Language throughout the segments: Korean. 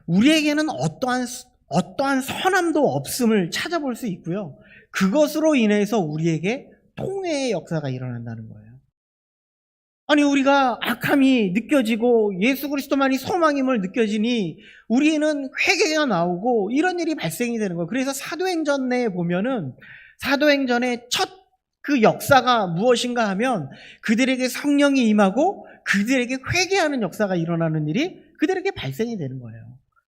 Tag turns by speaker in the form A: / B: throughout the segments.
A: 우리에게는 어떠한 선함도 없음을 찾아볼 수 있고요. 그것으로 인해서 우리에게 통회의 역사가 일어난다는 거예요. 아니, 우리가 악함이 느껴지고 예수 그리스도만이 소망임을 느껴지니 우리는 회개가 나오고 이런 일이 발생이 되는 거예요. 그래서 사도행전에 보면은 사도행전의 첫 그 역사가 무엇인가 하면 그들에게 성령이 임하고 그들에게 회개하는 역사가 일어나는 일이 그들에게 발생이 되는 거예요.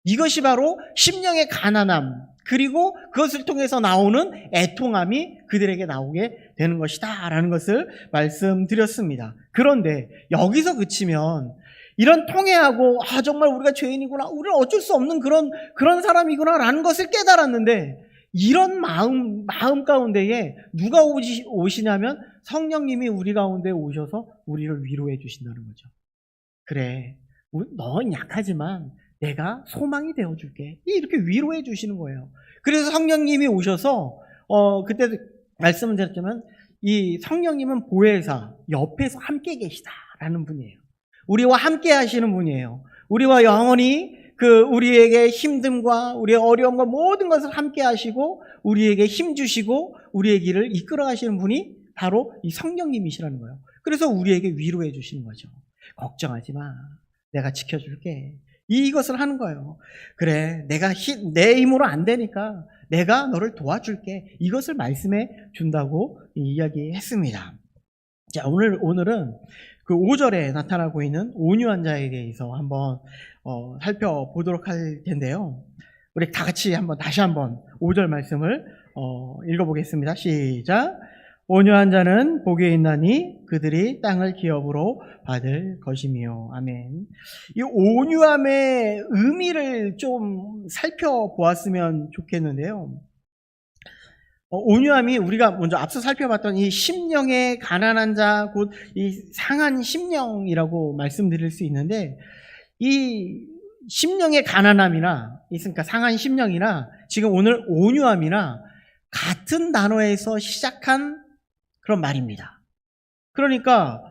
A: 이것이 바로 심령의 가난함, 그리고 그것을 통해서 나오는 애통함이 그들에게 나오게 되는 것이다 라는 것을 말씀드렸습니다. 그런데 여기서 그치면 이런 통회하고 정말 우리가 죄인이구나, 우리는 어쩔 수 없는 그런 사람이구나 라는 것을 깨달았는데, 이런 마음 가운데에 누가 오시냐면 성령님이 우리 가운데 오셔서 우리를 위로해 주신다는 거죠. 그래, 넌 약하지만 내가 소망이 되어줄게, 이렇게 위로해 주시는 거예요. 그래서 성령님이 오셔서 그때 말씀을 드렸지만 이 성령님은 보혜사, 옆에서 함께 계시다라는 분이에요. 우리와 함께 하시는 분이에요. 우리와 영원히 우리에게 힘듦과 우리의 어려움과 모든 것을 함께 하시고 우리에게 힘 주시고 우리의 길을 이끌어 가시는 분이 바로 이 성령님이시라는 거예요. 그래서 우리에게 위로해 주시는 거죠. 걱정하지 마, 내가 지켜줄게, 이것을 하는 거예요. 그래, 내 힘으로 안 되니까 내가 너를 도와줄게, 이것을 말씀해 준다고 이야기했습니다. 자, 오늘은 그 5절에 나타나고 있는 온유한 자에 대해서 한번 살펴보도록 할 텐데요. 우리 다 같이 다시 한번 5절 말씀을 읽어보겠습니다. 시작. 온유한 자는 복이 있나니 그들이 땅을 기업으로 받을 것이며. 아멘. 이 온유함의 의미를 좀 살펴보았으면 좋겠는데요. 온유함이 우리가 먼저 앞서 살펴봤던 이 심령의 가난한 자, 곧 이 상한 심령이라고 말씀드릴 수 있는데, 이 심령의 가난함이나, 그러니까 상한 심령이나 지금 오늘 온유함이나 같은 단어에서 시작한 그런 말입니다. 그러니까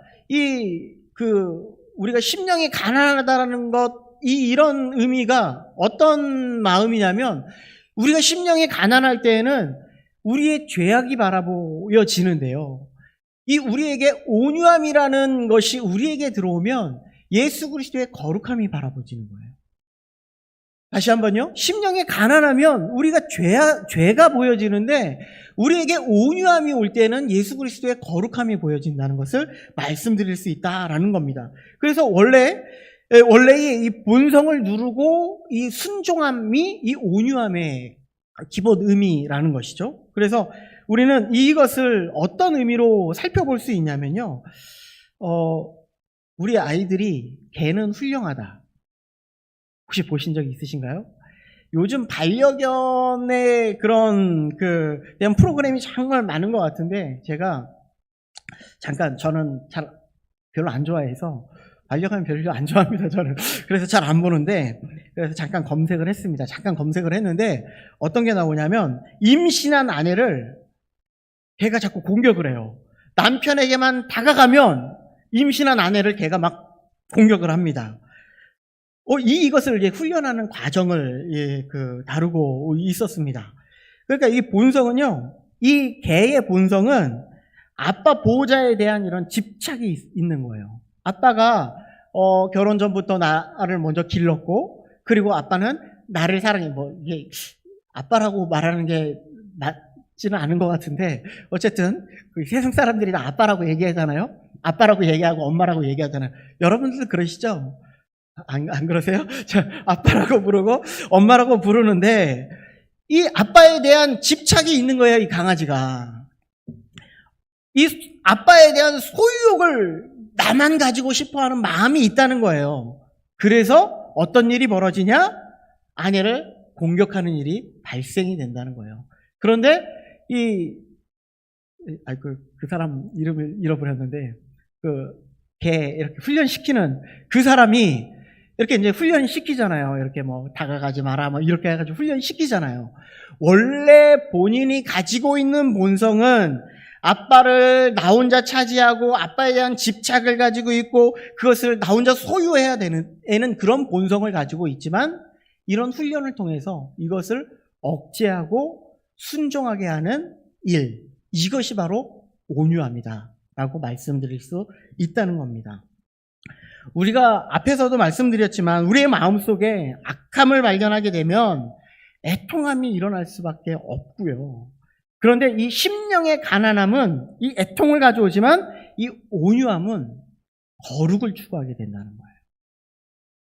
A: 우리가 심령이 가난하다라는 것, 이런 의미가 어떤 마음이냐면, 우리가 심령이 가난할 때에는 우리의 죄악이 바라보여지는데요. 이 우리에게 온유함이라는 것이 우리에게 들어오면 예수 그리스도의 거룩함이 바라보지는 거예요. 다시 한번요. 심령이 가난하면 우리가 죄가 보여지는데, 우리에게 온유함이 올 때는 예수 그리스도의 거룩함이 보여진다는 것을 말씀드릴 수 있다라는 겁니다. 그래서 원래 이 본성을 누르고 이 순종함이 이 온유함의 기본 의미라는 것이죠. 그래서 우리는 이것을 어떤 의미로 살펴볼 수 있냐면요. 우리 아이들이 개는 훌륭하다, 혹시 보신 적 있으신가요? 요즘 반려견의 대한 프로그램이 정말 많은 것 같은데, 제가 저는 별로 안 좋아해서, 반려견 별로 안 좋아합니다, 저는. 그래서 잘 안 보는데, 그래서 잠깐 검색을 했습니다. 했는데, 어떤 게 나오냐면, 임신한 아내를 개가 자꾸 공격을 해요. 남편에게만 다가가면 임신한 아내를 개가 막 공격을 합니다. 이것을 훈련하는 과정을 다루고 있었습니다. 그러니까 이 본성은요, 이 개의 본성은 아빠 보호자에 대한 이런 집착이 있는 거예요. 아빠가 결혼 전부터 나를 먼저 길렀고, 그리고 아빠는 나를 사랑해. 이게 아빠라고 말하는 게 맞지는 않은 것 같은데, 어쨌든 세상 사람들이 다 아빠라고 얘기하잖아요. 아빠라고 얘기하고 엄마라고 얘기하잖아요. 여러분들도 그러시죠? 안 그러세요? 아빠라고 부르고 엄마라고 부르는데, 이 아빠에 대한 집착이 있는 거예요, 이 강아지가. 이 아빠에 대한 소유욕을 나만 가지고 싶어 하는 마음이 있다는 거예요. 그래서 어떤 일이 벌어지냐? 아내를 공격하는 일이 발생이 된다는 거예요. 그런데 그 사람 이름을 잃어버렸는데, 개 이렇게 훈련시키는 그 사람이 이렇게 이제 훈련시키잖아요. 이렇게 다가가지 마라, 이렇게 해가지고 훈련시키잖아요. 원래 본인이 가지고 있는 본성은 아빠를 나 혼자 차지하고 아빠에 대한 집착을 가지고 있고 그것을 나 혼자 소유해야 되는 애는 그런 본성을 가지고 있지만, 이런 훈련을 통해서 이것을 억제하고 순종하게 하는 일, 이것이 바로 온유함이다 라고 말씀드릴 수 있다는 겁니다. 우리가 앞에서도 말씀드렸지만 우리의 마음속에 악함을 발견하게 되면 애통함이 일어날 수밖에 없고요. 그런데 이 심령의 가난함은 이 애통을 가져오지만 이 온유함은 거룩을 추구하게 된다는 거예요.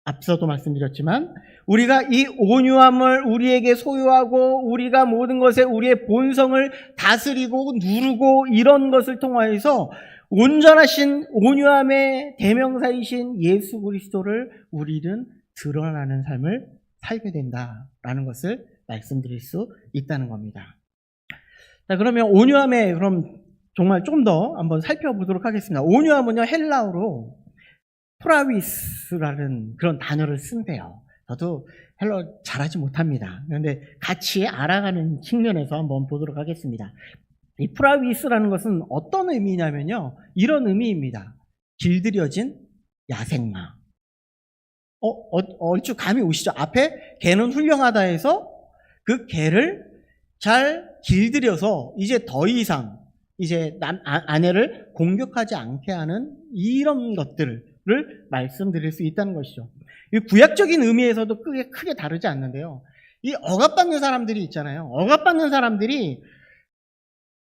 A: 앞서도 말씀드렸지만 우리가 이 온유함을 우리에게 소유하고 우리가 모든 것에 우리의 본성을 다스리고 누르고 이런 것을 통하여서 온전하신 온유함의 대명사이신 예수 그리스도를 우리는 드러나는 삶을 살게 된다라는 것을 말씀드릴 수 있다는 겁니다. 자, 그러면 온유함의 그럼 정말 좀 더 한번 살펴보도록 하겠습니다. 온유함은요, 헬라어로 프라위스라는 그런 단어를 쓴대요. 저도 헬라어 잘하지 못합니다. 그런데 같이 알아가는 측면에서 한번 보도록 하겠습니다. 이 프라위스라는 것은 어떤 의미냐면요, 이런 의미입니다. 길들여진 야생마. 얼추 감이 오시죠? 앞에 개는 훌륭하다 해서 그 개를 잘 길들여서 이제 더 이상 이제 아내를 공격하지 않게 하는 이런 것들을 말씀드릴 수 있다는 것이죠. 이 구약적인 의미에서도 크게 다르지 않는데요. 이 억압받는 사람들이 있잖아요. 억압받는 사람들이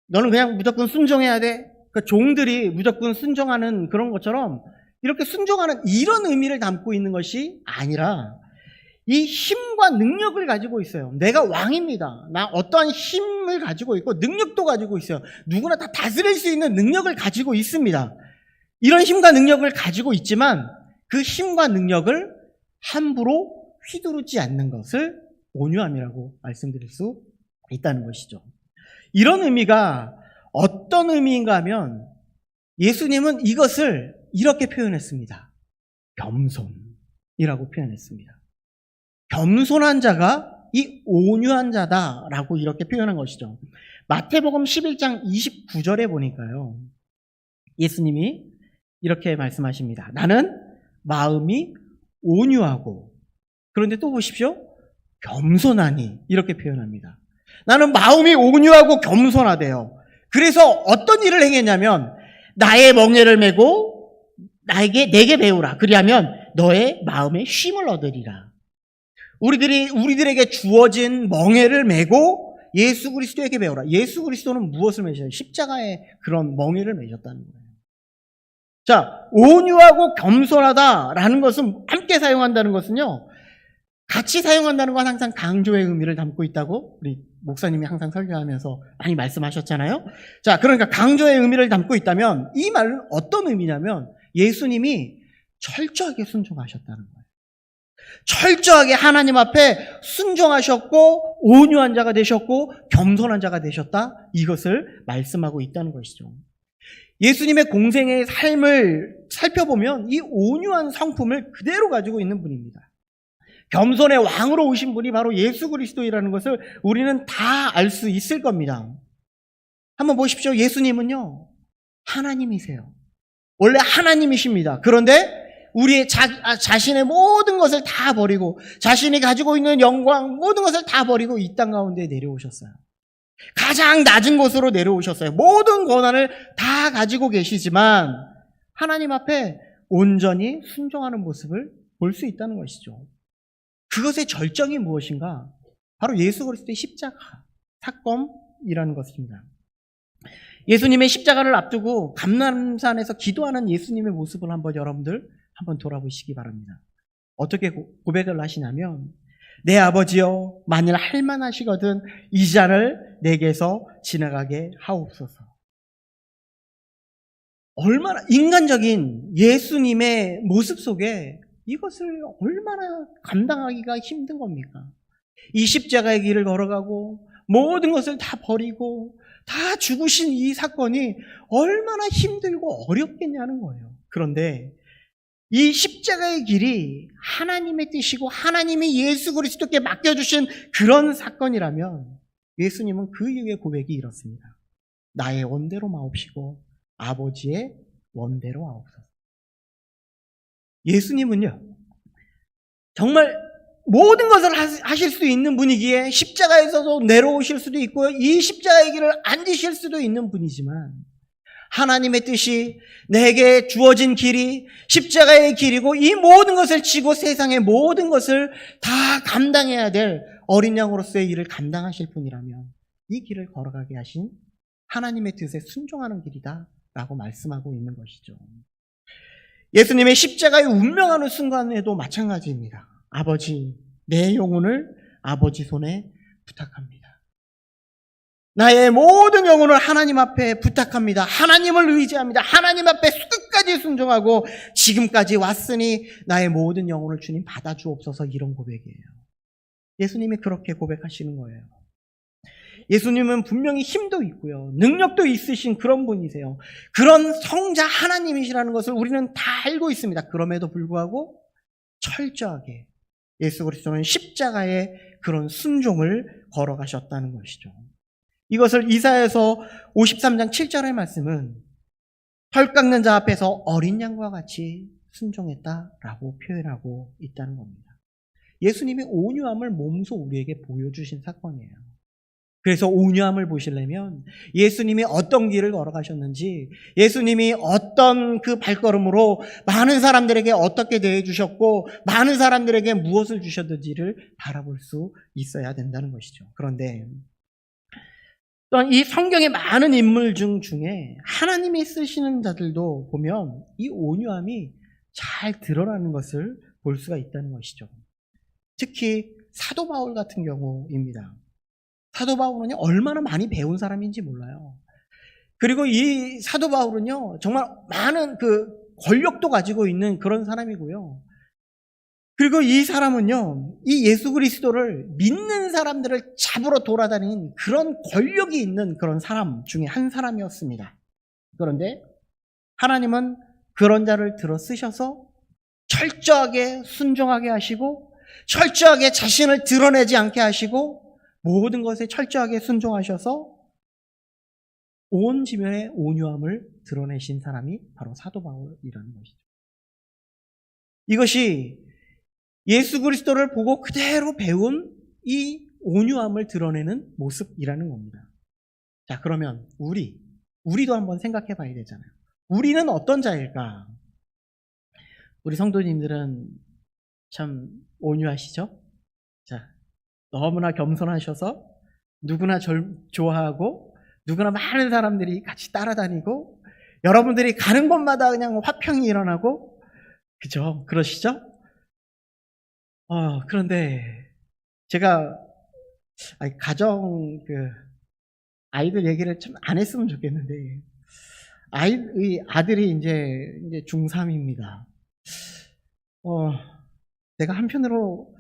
A: 너는 그냥 무조건 순종해야 돼. 그러니까 종들이 무조건 순종하는 그런 것처럼 이렇게 순종하는 이런 의미를 담고 있는 것이 아니라 이 힘과 능력을 가지고 있어요. 내가 왕입니다. 나 어떠한 힘을 가지고 있고 능력도 가지고 있어요. 누구나 다 다스릴 수 있는 능력을 가지고 있습니다. 이런 힘과 능력을 가지고 있지만 그 힘과 능력을 함부로 휘두르지 않는 것을 온유함이라고 말씀드릴 수 있다는 것이죠. 이런 의미가 어떤 의미인가 하면 예수님은 이것을 이렇게 표현했습니다. 겸손이라고 표현했습니다. 겸손한 자가 이 온유한 자다라고 이렇게 표현한 것이죠. 마태복음 11장 29절에 보니까요, 예수님이 이렇게 말씀하십니다. 나는 마음이 온유하고, 그런데 또 보십시오, 겸손하니, 이렇게 표현합니다. 나는 마음이 온유하고 겸손하대요. 그래서 어떤 일을 행했냐면 나의 멍에를 메고 내게 배우라. 그리하면 너의 마음에 쉼을 얻으리라. 우리들에게 주어진 멍에를 메고 예수 그리스도에게 배우라. 예수 그리스도는 무엇을 메셨어요? 십자가의 그런 멍에를 메셨다는 거예요. 자, 온유하고 겸손하다라는 것은 함께 사용한다는 것은요, 같이 사용한다는 건 항상 강조의 의미를 담고 있다고 우리 목사님이 항상 설교하면서 많이 말씀하셨잖아요. 자, 그러니까 강조의 의미를 담고 있다면 이 말은 어떤 의미냐면 예수님이 철저하게 순종하셨다는 거예요. 철저하게 하나님 앞에 순종하셨고 온유한 자가 되셨고 겸손한 자가 되셨다, 이것을 말씀하고 있다는 것이죠. 예수님의 공생의 삶을 살펴보면 이 온유한 성품을 그대로 가지고 있는 분입니다. 겸손의 왕으로 오신 분이 바로 예수 그리스도이라는 것을 우리는 다 알 수 있을 겁니다. 한번 보십시오. 예수님은요, 하나님이세요. 원래 하나님이십니다. 그런데 우리의 자신의 모든 것을 다 버리고 자신이 가지고 있는 영광 모든 것을 다 버리고 이 땅 가운데 내려오셨어요. 가장 낮은 곳으로 내려오셨어요. 모든 권한을 다 가지고 계시지만 하나님 앞에 온전히 순종하는 모습을 볼 수 있다는 것이죠. 그것의 절정이 무엇인가? 바로 예수 그리스도의 십자가 사건이라는 것입니다. 예수님의 십자가를 앞두고 감람산에서 기도하는 예수님의 모습을 한번 여러분들 한번 돌아보시기 바랍니다. 어떻게 고백을 하시냐면, 내 아버지여, 만일 할만하시거든 이 잔을 내게서 지나가게 하옵소서. 얼마나 인간적인 예수님의 모습 속에 이것을 얼마나 감당하기가 힘든 겁니까? 이 십자가의 길을 걸어가고 모든 것을 다 버리고 다 죽으신 이 사건이 얼마나 힘들고 어렵겠냐는 거예요. 그런데 이 십자가의 길이 하나님의 뜻이고 하나님이 예수 그리스도께 맡겨주신 그런 사건이라면 예수님은 그 이후의 고백이 이렇습니다. 나의 원대로 마옵시고 아버지의 원대로 하옵소서. 예수님은요, 정말 모든 것을 하실 수 있는 분이기에 십자가에서도 내려오실 수도 있고요. 이 십자가의 길을 앉으실 수도 있는 분이지만 하나님의 뜻이 내게 주어진 길이 십자가의 길이고 이 모든 것을 지고 세상의 모든 것을 다 감당해야 될 어린 양으로서의 일을 감당하실 분이라면 이 길을 걸어가게 하신 하나님의 뜻에 순종하는 길이다 라고 말씀하고 있는 것이죠. 예수님의 십자가의 운명하는 순간에도 마찬가지입니다. 아버지, 내 영혼을 아버지 손에 부탁합니다. 나의 모든 영혼을 하나님 앞에 부탁합니다. 하나님을 의지합니다. 하나님 앞에 끝까지 순종하고 지금까지 왔으니 나의 모든 영혼을 주님 받아주옵소서, 이런 고백이에요. 예수님이 그렇게 고백하시는 거예요. 예수님은 분명히 힘도 있고요, 능력도 있으신 그런 분이세요. 그런 성자 하나님이시라는 것을 우리는 다 알고 있습니다. 그럼에도 불구하고 철저하게 예수 그리스도는 십자가의 그런 순종을 걸어가셨다는 것이죠. 이것을 이사야서 53장 7절의 말씀은 털 깎는 자 앞에서 어린 양과 같이 순종했다라고 표현하고 있다는 겁니다. 예수님이 온유함을 몸소 우리에게 보여주신 사건이에요. 그래서 온유함을 보시려면 예수님이 어떤 길을 걸어가셨는지, 예수님이 어떤 그 발걸음으로 많은 사람들에게 어떻게 대해주셨고 많은 사람들에게 무엇을 주셨는지를 바라볼 수 있어야 된다는 것이죠. 그런데 또한 이 성경의 많은 인물 중에 하나님이 쓰시는 자들도 보면 이 온유함이 잘 드러나는 것을 볼 수가 있다는 것이죠. 특히 사도 바울 같은 경우입니다. 사도 바울은요, 얼마나 많이 배운 사람인지 몰라요. 그리고 이 사도 바울은요, 정말 많은 그 권력도 가지고 있는 그런 사람이고요. 그리고 이 사람은요, 이 예수 그리스도를 믿는 사람들을 잡으러 돌아다니는 그런 권력이 있는 그런 사람 중에 한 사람이었습니다. 그런데 하나님은 그런 자를 들어 쓰셔서 철저하게 순종하게 하시고, 철저하게 자신을 드러내지 않게 하시고, 모든 것에 철저하게 순종하셔서 온 지면에 온유함을 드러내신 사람이 바로 사도 바울이라는 것이죠. 이것이 예수 그리스도를 보고 그대로 배운 이 온유함을 드러내는 모습이라는 겁니다. 자, 그러면 우리도 한번 생각해 봐야 되잖아요. 우리는 어떤 자일까? 우리 성도님들은 참 온유하시죠? 자, 너무나 겸손하셔서 누구나 좋아하고 누구나 많은 사람들이 같이 따라다니고 여러분들이 가는 곳마다 그냥 화평이 일어나고, 그죠? 그러시죠? 그런데 제가 가정 아이들 얘기를 좀 안 했으면 좋겠는데, 아들이 이제 중3입니다. 내가 한편으로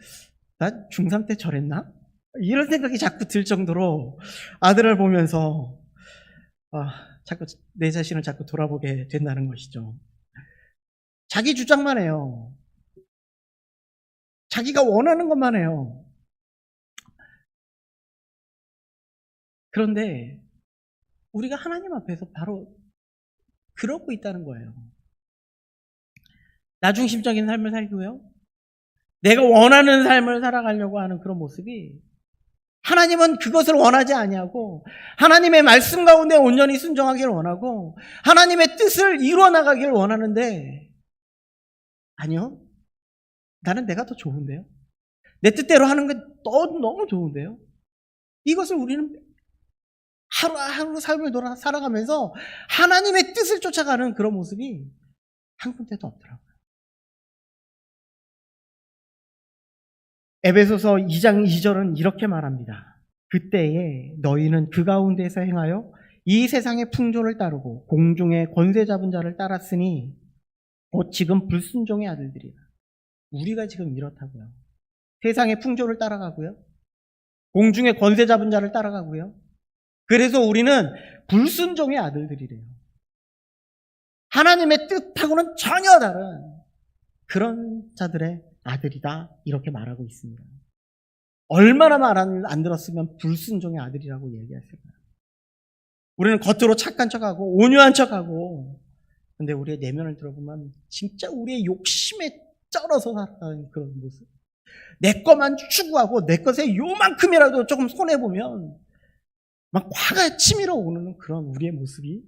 A: 나 중3 때 저랬나? 이런 생각이 자꾸 들 정도로 아들을 보면서 자꾸 내 자신을 자꾸 돌아보게 된다는 것이죠. 자기 주장만 해요. 자기가 원하는 것만 해요. 그런데 우리가 하나님 앞에서 바로 그러고 있다는 거예요. 나중심적인 삶을 살고요, 내가 원하는 삶을 살아가려고 하는 그런 모습이, 하나님은 그것을 원하지 아니하고 하나님의 말씀 가운데 온전히 순종하기를 원하고 하나님의 뜻을 이루어 나가기를 원하는데, 아니요, 나는 내가 더 좋은데요, 내 뜻대로 하는 게 너무 좋은데요. 이것을 우리는 하루하루 삶을 살아가면서 하나님의 뜻을 쫓아가는 그런 모습이 한 군데도 없더라고요. 에베소서 2장 2절은 이렇게 말합니다. 그때에 너희는 그 가운데서 행하여 이 세상의 풍조를 따르고 공중의 권세 잡은 자를 따랐으니 곧 지금 불순종의 아들들이라. 우리가 지금 이렇다고요. 세상의 풍조를 따라가고요, 공중의 권세 잡은 자를 따라가고요. 그래서 우리는 불순종의 아들들이래요. 하나님의 뜻하고는 전혀 다른 그런 자들의 아들이다, 이렇게 말하고 있습니다. 얼마나 말 안 들었으면 불순종의 아들이라고 얘기했을까요? 우리는 겉으로 착한 척하고 온유한 척하고, 근데 우리의 내면을 들어보면 진짜 우리의 욕심에 쩔어서 살아가는 그런 모습, 내 것만 추구하고 내 것에 요만큼이라도 조금 손해보면 막 화가 치밀어 오르는 그런 우리의 모습이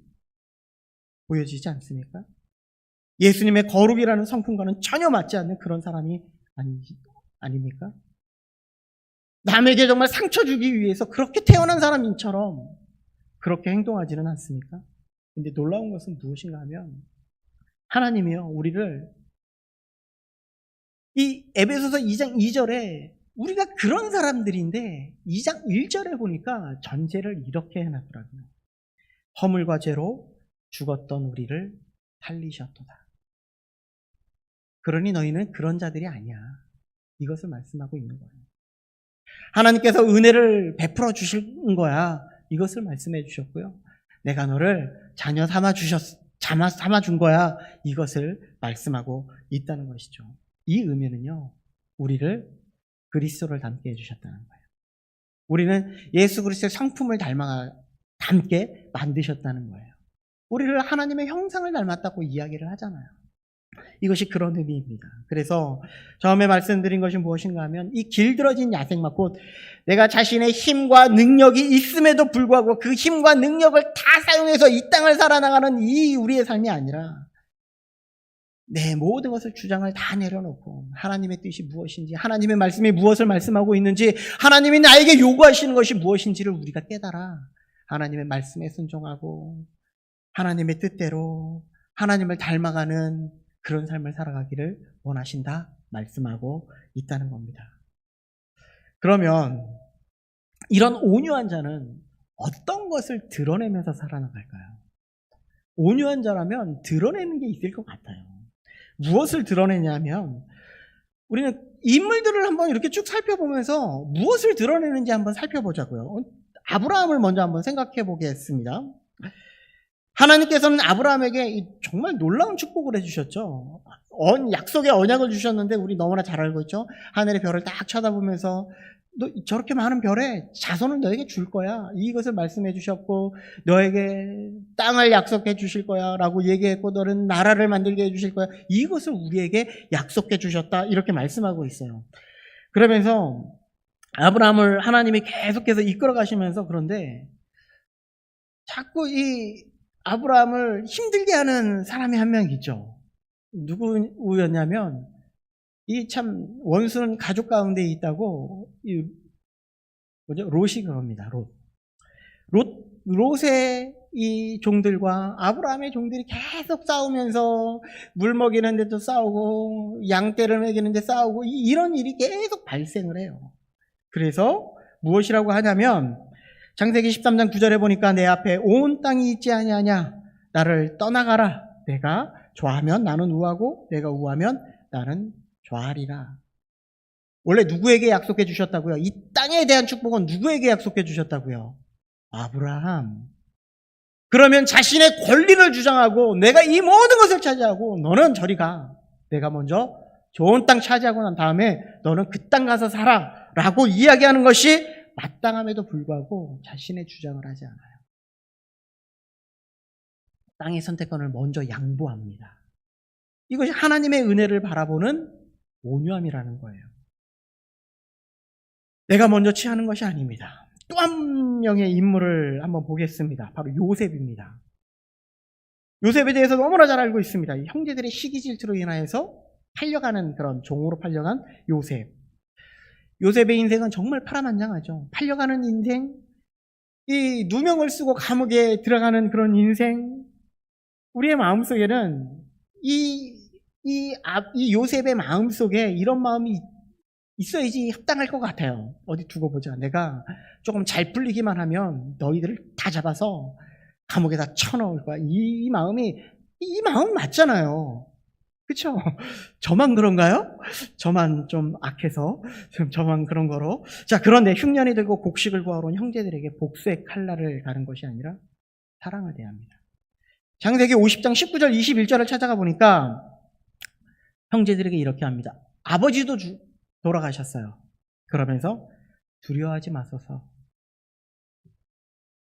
A: 보여지지 않습니까? 예수님의 거룩이라는 성품과는 전혀 맞지 않는 그런 사람이 아닙니까? 남에게 정말 상처 주기 위해서 그렇게 태어난 사람인처럼 그렇게 행동하지는 않습니까? 근데 놀라운 것은 무엇인가 하면 하나님이요, 우리를 이 에베소서 2장 2절에 우리가 그런 사람들인데 2장 1절에 보니까 전제를 이렇게 해놨더라고요. 허물과 죄로 죽었던 우리를 살리셨도다. 그러니 너희는 그런 자들이 아니야. 이것을 말씀하고 있는 거예요. 하나님께서 은혜를 베풀어 주신 거야. 이것을 말씀해 주셨고요. 내가 너를 자녀 삼아 준 거야. 이것을 말씀하고 있다는 것이죠. 이 의미는요, 우리를 그리스도를 닮게 해주셨다는 거예요. 우리는 예수 그리스도의 성품을 닮게 만드셨다는 거예요. 우리를 하나님의 형상을 닮았다고 이야기를 하잖아요. 이것이 그런 의미입니다. 그래서 처음에 말씀드린 것이 무엇인가 하면 이 길들어진 야생마, 곧 내가 자신의 힘과 능력이 있음에도 불구하고 그 힘과 능력을 다 사용해서 이 땅을 살아나가는 이 우리의 삶이 아니라 내 모든 것을 주장을 다 내려놓고 하나님의 뜻이 무엇인지, 하나님의 말씀이 무엇을 말씀하고 있는지, 하나님이 나에게 요구하시는 것이 무엇인지를 우리가 깨달아 하나님의 말씀에 순종하고 하나님의 뜻대로 하나님을 닮아가는 그런 삶을 살아가기를 원하신다 말씀하고 있다는 겁니다. 그러면 이런 온유한 자는 어떤 것을 드러내면서 살아나갈까요? 온유한 자라면 드러내는 게 있을 것 같아요. 무엇을 드러내냐면 우리는 인물들을 한번 이렇게 쭉 살펴보면서 무엇을 드러내는지 한번 살펴보자고요. 아브라함을 먼저 한번 생각해 보겠습니다. 하나님께서는 아브라함에게 정말 놀라운 축복을 해주셨죠. 약속의 언약을 주셨는데 우리 너무나 잘 알고 있죠. 하늘의 별을 딱 쳐다보면서 너 저렇게 많은 별에 자손을 너에게 줄 거야. 이것을 말씀해 주셨고 너에게 땅을 약속해 주실 거야 라고 얘기했고 너는 나라를 만들게 해 주실 거야. 이것을 우리에게 약속해 주셨다. 이렇게 말씀하고 있어요. 그러면서 아브라함을 하나님이 계속해서 이끌어 가시면서 그런데 자꾸 이 아브라함을 힘들게 하는 사람이 한 명 있죠. 누구였냐면 이 참 원수는 가족 가운데 있다고 롯이 그럽니다. 롯의 이 종들과 아브라함의 종들이 계속 싸우면서 물 먹이는 데도 싸우고 양떼를 먹이는 데 싸우고 이런 일이 계속 발생을 해요. 그래서 무엇이라고 하냐면 창세기 13장 9절에 보니까 내 앞에 온 땅이 있지 아니하냐 나를 떠나가라. 내가 좋아하면 나는 우하고 내가 우하면 나는 좋아하리라. 원래 누구에게 약속해 주셨다고요? 이 땅에 대한 축복은 누구에게 약속해 주셨다고요? 아브라함. 그러면 자신의 권리를 주장하고 내가 이 모든 것을 차지하고 너는 저리 가. 내가 먼저 좋은 땅 차지하고 난 다음에 너는 그 땅 가서 살아 라고 이야기하는 것이 마땅함에도 불구하고 자신의 주장을 하지 않아요. 땅의 선택권을 먼저 양보합니다. 이것이 하나님의 은혜를 바라보는 온유함이라는 거예요. 내가 먼저 취하는 것이 아닙니다. 또 한 명의 인물을 한번 보겠습니다. 바로 요셉입니다. 요셉에 대해서 너무나 잘 알고 있습니다. 형제들의 시기 질투로 인하여서 팔려가는 그런 종으로 팔려간 요셉. 요셉의 인생은 정말 파란만장하죠. 팔려가는 인생, 이 누명을 쓰고 감옥에 들어가는 그런 인생. 우리의 마음속에는 이 요셉의 마음속에 이런 마음이 있어야지 합당할 것 같아요. 어디 두고 보자. 내가 조금 잘 풀리기만 하면 너희들을 다 잡아서 감옥에다 쳐넣을 거야. 이 마음 맞잖아요. 그렇죠? 저만 그런가요? 저만 좀 악해서 저만 그런 거로. 자, 그런데 흉년이 되고 곡식을 구하러 온 형제들에게 복수의 칼날을 가는 것이 아니라 사랑을 대합니다. 창세기 50장 19절 21절을 찾아가 보니까 형제들에게 이렇게 합니다. 아버지도 돌아가셨어요. 그러면서 두려워하지 마소서.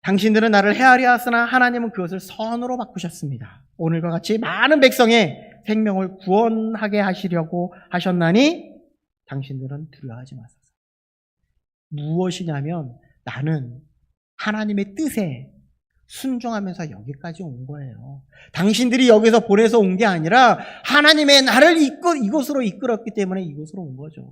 A: 당신들은 나를 헤아려 하으나 하나님은 그것을 선으로 바꾸셨습니다. 오늘과 같이 많은 백성의 생명을 구원하게 하시려고 하셨나니 당신들은 두려워하지 마소서. 무엇이냐면 나는 하나님의 뜻에 순종하면서 여기까지 온 거예요. 당신들이 여기서 보내서 온 게 아니라 하나님의 나를 이곳으로 이끌었기 때문에 이곳으로 온 거죠.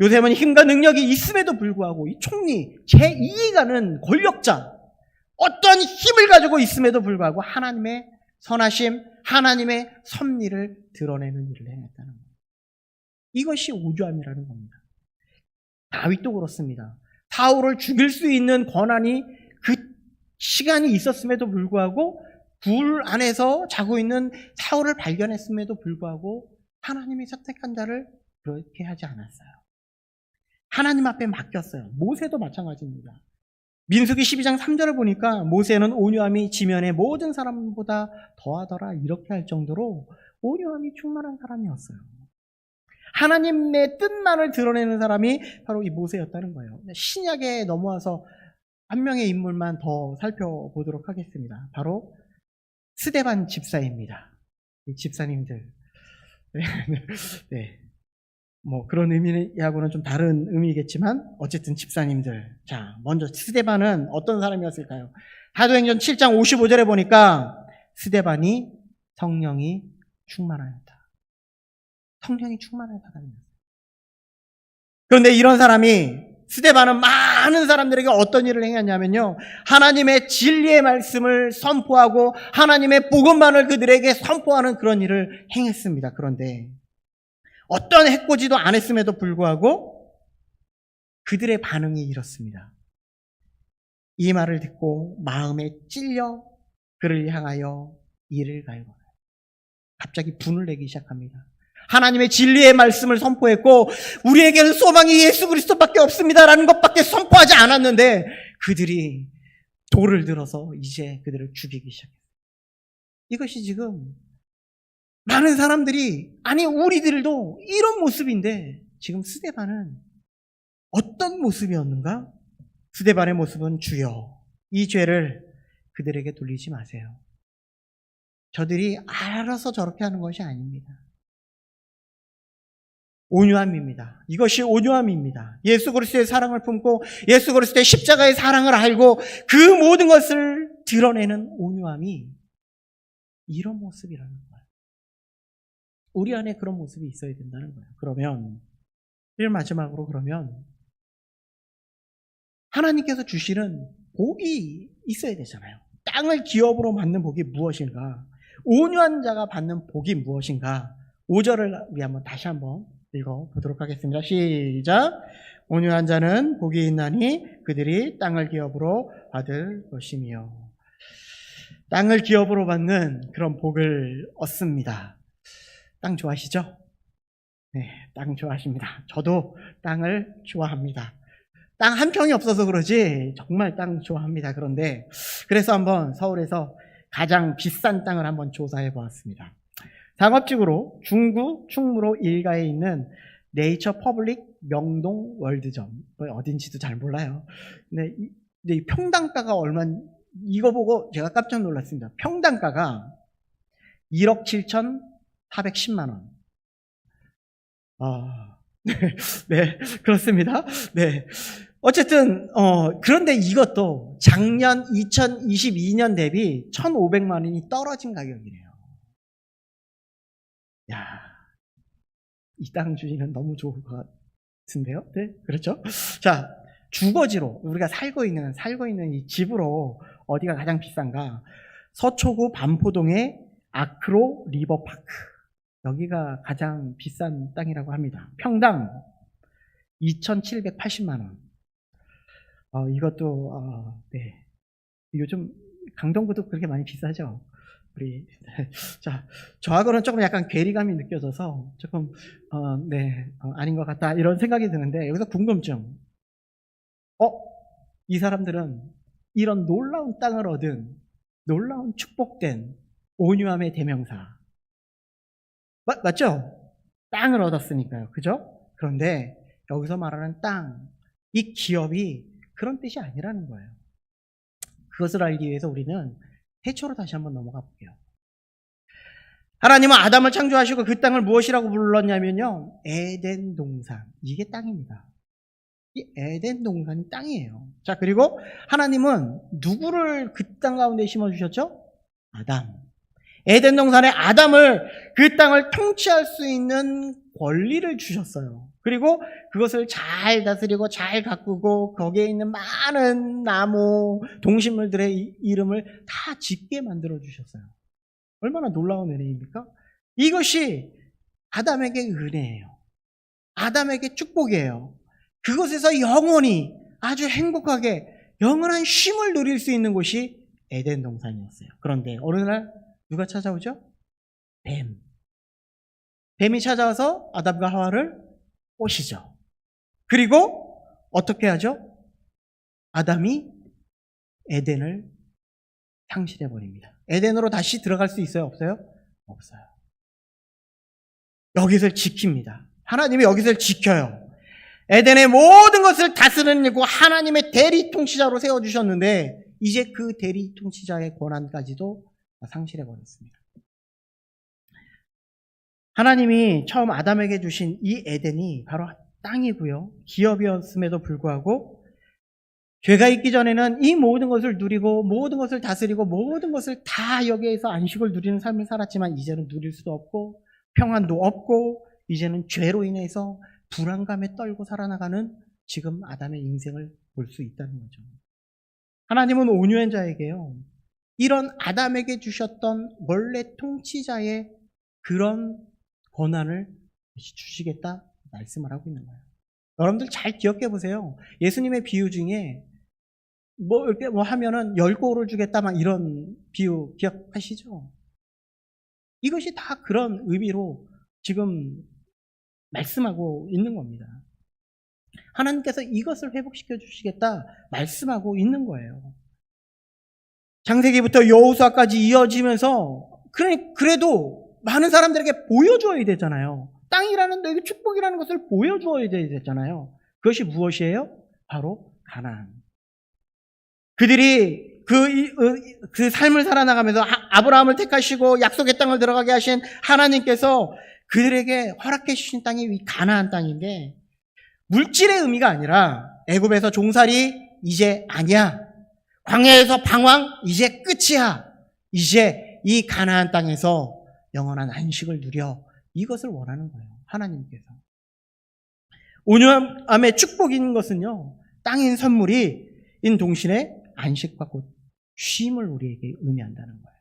A: 요셉은 힘과 능력이 있음에도 불구하고 이 총리, 제2위가는 권력자, 어떤 힘을 가지고 있음에도 불구하고 하나님의 선하심, 하나님의 섭리를 드러내는 일을 행했다는 거예요. 이것이 오주함이라는 겁니다. 다윗도 그렇습니다. 사울을 죽일 수 있는 권한이 그 시간이 있었음에도 불구하고 굴 안에서 자고 있는 사울을 발견했음에도 불구하고 하나님이 선택한 자를 그렇게 하지 않았어요. 하나님 앞에 맡겼어요. 모세도 마찬가지입니다. 민수기 12장 3절을 보니까 모세는 온유함이 지면의 모든 사람보다 더하더라 이렇게 할 정도로 온유함이 충만한 사람이었어요. 하나님의 뜻만을 드러내는 사람이 바로 이 모세였다는 거예요. 신약에 넘어와서 한 명의 인물만 더 살펴보도록 하겠습니다. 바로 스데반 집사입니다. 이 집사님들. 네. 뭐 그런 의미하고는 좀 다른 의미겠지만 어쨌든 집사님들. 자, 먼저 스데반은 어떤 사람이었을까요? 사도행전 7장 55절에 보니까 스데반이 성령이 충만하였다. 성령이 충만한 사람이었어요. 그런데 이런 사람이 스데반은 많은 사람들에게 어떤 일을 행했냐면요. 하나님의 진리의 말씀을 선포하고 하나님의 복음만을 그들에게 선포하는 그런 일을 행했습니다. 그런데 어떤 해코지도 안 했음에도 불구하고 그들의 반응이 이렇습니다. 이 말을 듣고 마음에 찔려 그를 향하여 이를 갈고 갑자기 분을 내기 시작합니다. 하나님의 진리의 말씀을 선포했고 우리에게는 소망이 예수 그리스도밖에 없습니다라는 것밖에 선포하지 않았는데 그들이 돌을 들어서 이제 그들을 죽이기 시작했어요. 이것이 지금 많은 사람들이 아니 우리들도 이런 모습인데 지금 스데반은 어떤 모습이었는가? 스데반의 모습은 주여 이 죄를 그들에게 돌리지 마세요. 저들이 알아서 저렇게 하는 것이 아닙니다. 온유함입니다. 이것이 온유함입니다. 예수 그리스도의 사랑을 품고 예수 그리스도의 십자가의 사랑을 알고 그 모든 것을 드러내는 온유함이 이런 모습이라는 거예요. 우리 안에 그런 모습이 있어야 된다는 거예요. 그러면 제일 마지막으로 그러면 하나님께서 주시는 복이 있어야 되잖아요. 땅을 기업으로 받는 복이 무엇인가? 온유한 자가 받는 복이 무엇인가? 5절을 우리 다시 한번 읽어보도록 하겠습니다. 시작. 온유한 자는 복이 있나니 그들이 땅을 기업으로 받을 것이며. 땅을 기업으로 받는 그런 복을 얻습니다. 땅 좋아하시죠? 네, 땅 좋아하십니다. 저도 땅을 좋아합니다. 땅 한 평이 없어서 그러지 정말 땅 좋아합니다. 그런데 그래서 한번 서울에서 가장 비싼 땅을 한번 조사해 보았습니다. 상업지구로 중구 충무로 일가에 있는 네이처 퍼블릭 명동 월드점, 어딘지도 잘 몰라요. 근데 이 평당가가 이거 보고 제가 깜짝 놀랐습니다. 평당가가 1억 7,410만 원. 네, 그렇습니다. 네. 어쨌든 그런데 이것도 작년 2022년 대비 1,500만 원이 떨어진 가격이래요. 야, 이 땅 주인은 너무 좋을 것 같은데요? 네, 그렇죠? 자, 주거지로 우리가 살고 있는 이 집으로 어디가 가장 비싼가? 서초구 반포동의 아크로 리버파크. 여기가 가장 비싼 땅이라고 합니다. 평당 2,780만 원. 이것도 네. 요즘 강동구도 그렇게 많이 비싸죠? 자, 저하고는 조금 약간 괴리감이 느껴져서 조금, 아닌 것 같다, 이런 생각이 드는데, 여기서 궁금증. 이 사람들은 이런 놀라운 땅을 얻은, 놀라운 축복된 온유함의 대명사. 맞죠? 땅을 얻었으니까요. 그죠? 그런데 여기서 말하는 땅, 이 기업이 그런 뜻이 아니라는 거예요. 그것을 알기 위해서 우리는 태초로 다시 한번 넘어가 볼게요. 하나님은 아담을 창조하시고 그 땅을 무엇이라고 불렀냐면요, 에덴 동산. 이게 땅입니다. 이 에덴 동산이 땅이에요. 자, 그리고 하나님은 누구를 그 땅 가운데 심어주셨죠? 아담. 에덴 동산에 아담을, 그 땅을 통치할 수 있는 권리를 주셨어요. 그리고 그것을 잘 다스리고 잘 가꾸고 거기에 있는 많은 나무, 동식물들의 이름을 다 짓게 만들어 주셨어요. 얼마나 놀라운 은혜입니까? 이것이 아담에게 은혜예요. 아담에게 축복이에요. 그것에서 영원히 아주 행복하게 영원한 쉼을 누릴 수 있는 곳이 에덴 동산이었어요. 그런데 어느 날 누가 찾아오죠? 뱀. 뱀이 찾아와서 아담과 하와를 꼬시죠. 그리고 어떻게 하죠? 아담이 에덴을 상실해버립니다. 에덴으로 다시 들어갈 수 있어요? 없어요? 없어요. 여기서 지킵니다. 하나님이 여기서 지켜요. 에덴의 모든 것을 다스리고 하나님의 대리 통치자로 세워주셨는데 이제 그 대리 통치자의 권한까지도 상실해버렸습니다. 하나님이 처음 아담에게 주신 이 에덴이 바로 땅이고요. 기업이었음에도 불구하고 죄가 있기 전에는 이 모든 것을 누리고 모든 것을 다스리고 모든 것을 다 여기에서 안식을 누리는 삶을 살았지만 이제는 누릴 수도 없고 평안도 없고 이제는 죄로 인해서 불안감에 떨고 살아나가는 지금 아담의 인생을 볼 수 있다는 거죠. 하나님은 온유한 자에게요, 이런 아담에게 주셨던 원래 통치자의 그런 권한을 주시겠다 말씀을 하고 있는 거예요. 여러분들 잘 기억해 보세요. 예수님의 비유 중에 이렇게 하면은 10고를 주겠다 막 이런 비유 기억하시죠? 이것이 다 그런 의미로 지금 말씀하고 있는 겁니다. 하나님께서 이것을 회복시켜 주시겠다 말씀하고 있는 거예요. 창세기부터 여호수아까지 이어지면서 그래도 많은 사람들에게 보여줘야 되잖아요. 땅이라는 데 축복이라는 것을 보여줘야 되잖아요. 그것이 무엇이에요? 바로 가나안. 그들이 그 삶을 살아나가면서 아브라함을 택하시고 약속의 땅을 들어가게 하신 하나님께서 그들에게 허락해 주신 땅이 이 가나안 땅인데 물질의 의미가 아니라 애굽에서 종살이 이제 아니야. 광야에서 방황 이제 끝이야. 이제 이 가나안 땅에서 영원한 안식을 누려. 이것을 원하는 거예요. 하나님께서. 온유함의 축복인 것은요, 땅인 선물이 인 동시에 안식과 곧 쉼을 우리에게 의미한다는 거예요.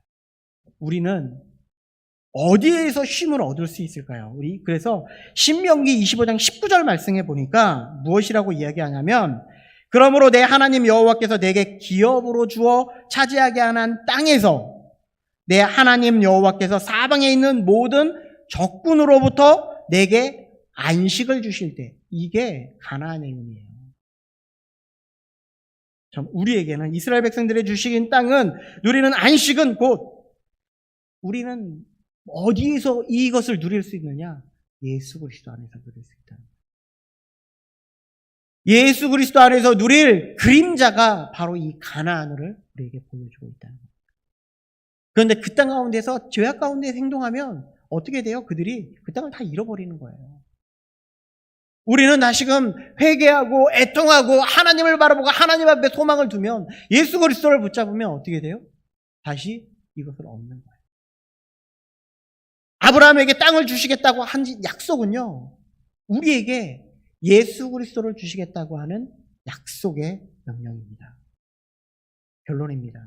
A: 우리는 어디에서 쉼을 얻을 수 있을까요? 그래서 신명기 25장 19절 말씀에 보니까 무엇이라고 이야기하냐면, 그러므로 내 하나님 여호와께서 내게 기업으로 주어 차지하게 하는 땅에서 내 하나님 여호와께서 사방에 있는 모든 적군으로부터 내게 안식을 주실 때, 이게 가나안의 의미예요. 참 우리에게는 이스라엘 백성들의 주시긴 땅은 누리는 안식은 곧 우리는 어디에서 이것을 누릴 수 있느냐? 예수 그리스도 안에서 누릴 수 있다. 예수 그리스도 안에서 누릴 그림자가 바로 이 가나안을 우리에게 보여주고 있다는 겁니다. 그런데 그 땅 가운데서 죄악 가운데 행동하면 어떻게 돼요? 그들이 그 땅을 다 잃어버리는 거예요. 우리는 다시금 회개하고 애통하고 하나님을 바라보고 하나님 앞에 소망을 두면, 예수 그리스도를 붙잡으면 어떻게 돼요? 다시 이것을 얻는 거예요. 아브라함에게 땅을 주시겠다고 한 약속은요, 우리에게 예수 그리스도를 주시겠다고 하는 약속의 명령입니다. 결론입니다.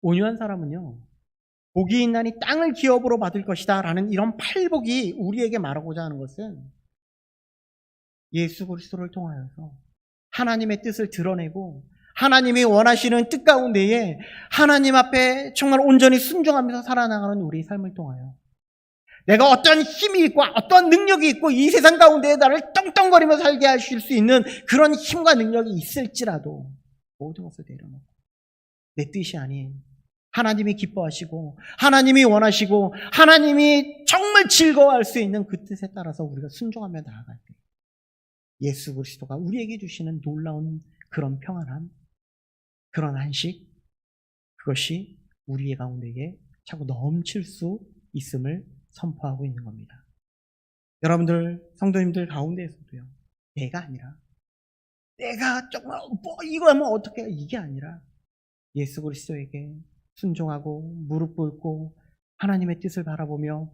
A: 온유한 사람은요, 복이 있나니 땅을 기업으로 받을 것이다 라는 이런 팔복이 우리에게 말하고자 하는 것은 예수 그리스도를 통하여서 하나님의 뜻을 드러내고 하나님이 원하시는 뜻 가운데에 하나님 앞에 정말 온전히 순종하면서 살아나가는 우리의 삶을 통하여 내가 어떤 힘이 있고 어떤 능력이 있고 이 세상 가운데에 나를 떵떵거리며 살게 하실 수 있는 그런 힘과 능력이 있을지라도 모든 것을 내려놓고 내 뜻이 아닌 하나님이 기뻐하시고 하나님이 원하시고 하나님이 정말 즐거워할 수 있는 그 뜻에 따라서 우리가 순종하며 나아갈 때 예수 그리스도가 우리에게 주시는 놀라운 그런 평안함, 그런 안식, 그것이 우리의 가운데에 차고 넘칠 수 있음을 선포하고 있는 겁니다. 여러분들, 성도님들 가운데에서도요, 내가 아니라, 내가 정말 이거 하면 어떻게 해? 이게 아니라 예수 그리스도에게 순종하고 무릎 꿇고 하나님의 뜻을 바라보며